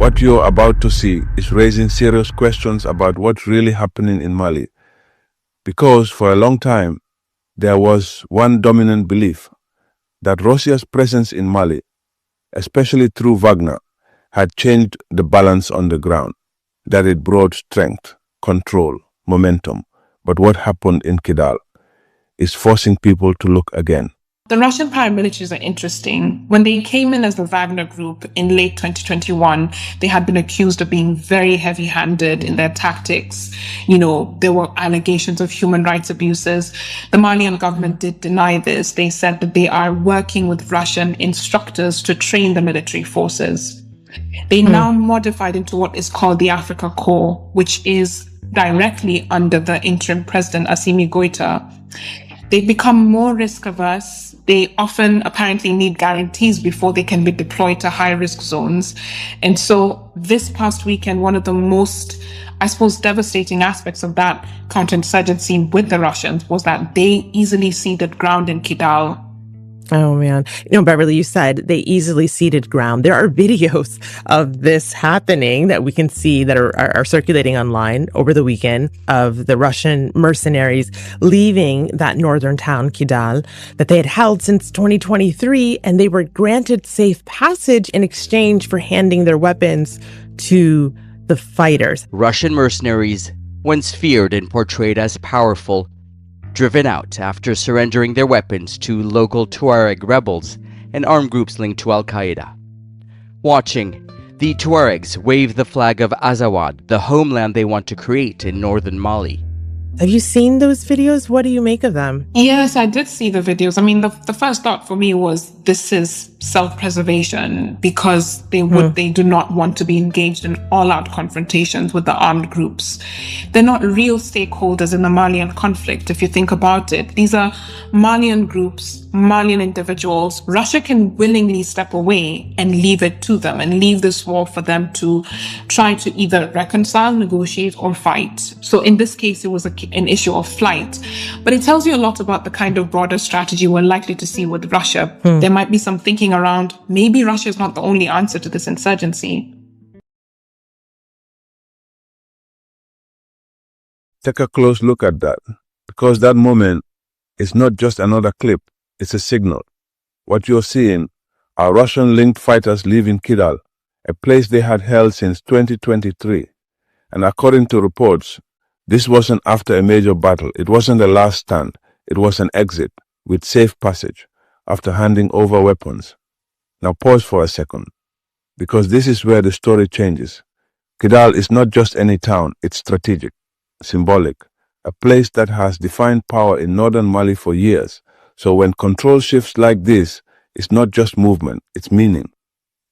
what you're about to see is raising serious questions about what's really happening in Mali. Because for a long time, there was one dominant belief that Russia's presence in Mali, especially through Wagner, had changed the balance on the ground, that it brought strength, control, momentum. But what happened in Kidal is forcing people to look again. The Russian paramilitaries are interesting. When they came in as the Wagner group in late 2021, they had been accused of being very heavy-handed in their tactics. There were allegations of human rights abuses. The Malian government did deny this. They said that they are working with Russian instructors to train the military forces. They now modified into what is called the Africa Corps, which is directly under the interim president, Assimi Goïta. They become more risk averse. They often apparently need guarantees before they can be deployed to high risk zones. And so this past weekend, one of the most, devastating aspects of that counterinsurgency with the Russians was that they easily ceded ground in Kidal. Oh, man. Beverly, you said they easily ceded ground. There are videos of this happening that we can see that are circulating online over the weekend of the Russian mercenaries leaving that northern town, Kidal, that they had held since 2023, and they were granted safe passage in exchange for handing their weapons to the fighters. Russian mercenaries, once feared and portrayed as powerful, driven out after surrendering their weapons to local Tuareg rebels and armed groups linked to Al-Qaeda. Watching, the Tuaregs wave the flag of Azawad, the homeland they want to create in northern Mali. Have you seen those videos? What do you make of them? Yes, I did see the videos. I mean, the first thought for me was this is self-preservation because they do not want to be engaged in all-out confrontations with the armed groups. They're not real stakeholders in the Malian conflict, if you think about it. These are Malian groups, Malian individuals. Russia can willingly step away and leave it to them and leave this war for them to try to either reconcile, negotiate, or fight. So in this case, it was an issue of flight. But it tells you a lot about the kind of broader strategy we're likely to see with Russia. There might be some thinking around maybe Russia is not the only answer to this insurgency. Take a close look at that, because that moment is not just another clip, it's a signal. What you're seeing are Russian-linked fighters leaving Kidal, a place they had held since 2023. And according to reports, this wasn't after a major battle. It wasn't a last stand. It was an exit with safe passage after handing over weapons. Now pause for a second, because this is where the story changes. Kidal is not just any town, it's strategic, symbolic, a place that has defined power in northern Mali for years. So when control shifts like this, it's not just movement, it's meaning.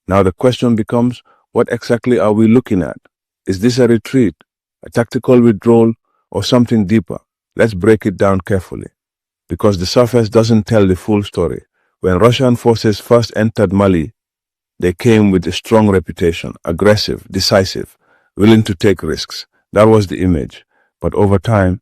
Now the question becomes, what exactly are we looking at? Is this a retreat, a tactical withdrawal, or something deeper? Let's break it down carefully, because the surface doesn't tell the full story. When Russian forces first entered Mali, they came with a strong reputation, aggressive, decisive, willing to take risks. That was the image. But over time,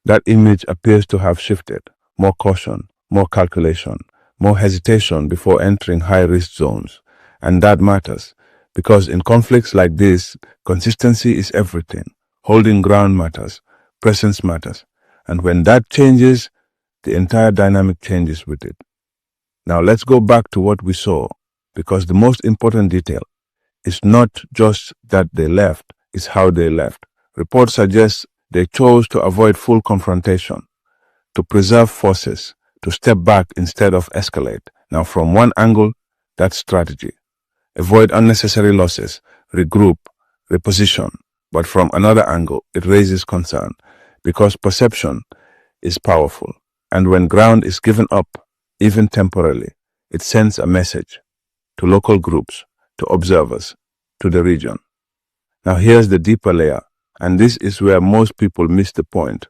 that image appears to have shifted. More caution, more calculation, more hesitation before entering high-risk zones. And that matters, because in conflicts like this, consistency is everything. Holding ground matters, presence matters. And when that changes, the entire dynamic changes with it. Now let's go back to what we saw, because the most important detail is not just that they left, it's how they left. Reports suggest they chose to avoid full confrontation, to preserve forces, to step back instead of escalate. Now from one angle, that's strategy. Avoid unnecessary losses, regroup, reposition. But from another angle, it raises concern, because perception is powerful. And when ground is given up, even temporarily, it sends a message to local groups, to observers, to the region. Now here's the deeper layer, and this is where most people miss the point.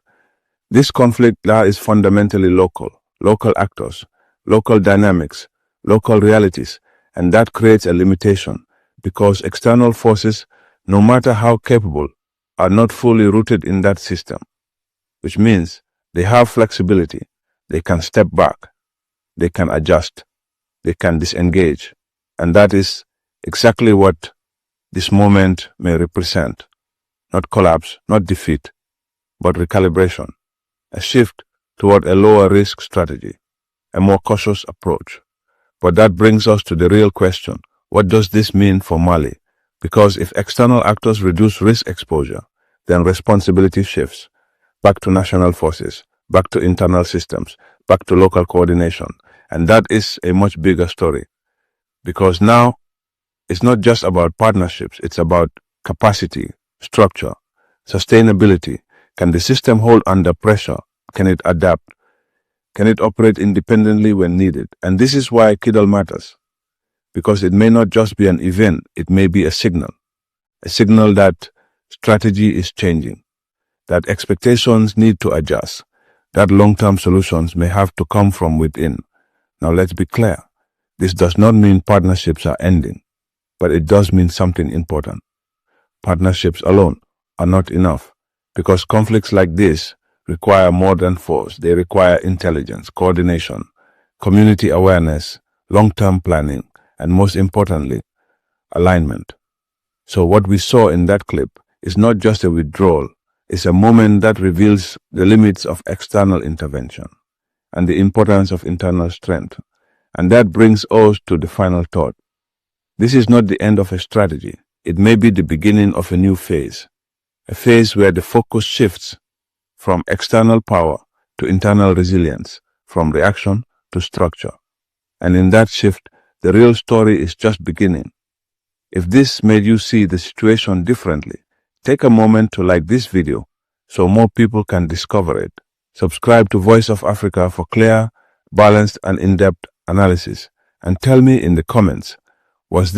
This conflict now is fundamentally local actors, local dynamics, local realities, and that creates a limitation, because external forces, no matter how capable, are not fully rooted in that system, which means they have flexibility, they can step back, they can adjust, they can disengage. And that is exactly what this moment may represent. Not collapse, not defeat, but recalibration, a shift toward a lower risk strategy, a more cautious approach. But that brings us to the real question. What does this mean for Mali? Because if external actors reduce risk exposure, then responsibility shifts back to national forces, back to internal systems, back to local coordination. And that is a much bigger story. Because now it's not just about partnerships, it's about capacity, structure, sustainability. Can the system hold under pressure? Can it adapt? Can it operate independently when needed? And this is why Kidal matters. Because it may not just be an event, it may be a signal that strategy is changing, that expectations need to adjust, that long-term solutions may have to come from within. Now let's be clear. This does not mean partnerships are ending, but it does mean something important. Partnerships alone are not enough, because conflicts like this require more than force. They require intelligence, coordination, community awareness, long-term planning, and most importantly, alignment. So what we saw in that clip is not just a withdrawal, it's a moment that reveals the limits of external intervention and the importance of internal strength. And that brings us to the final thought. This is not the end of a strategy. It may be the beginning of a new phase, a phase where the focus shifts from external power to internal resilience, from reaction to structure. And in that shift, the real story is just beginning. If this made you see the situation differently, take a moment to like this video so more people can discover it. Subscribe to Voice of Africa for clear, balanced, and in-depth analysis. And tell me in the comments, was this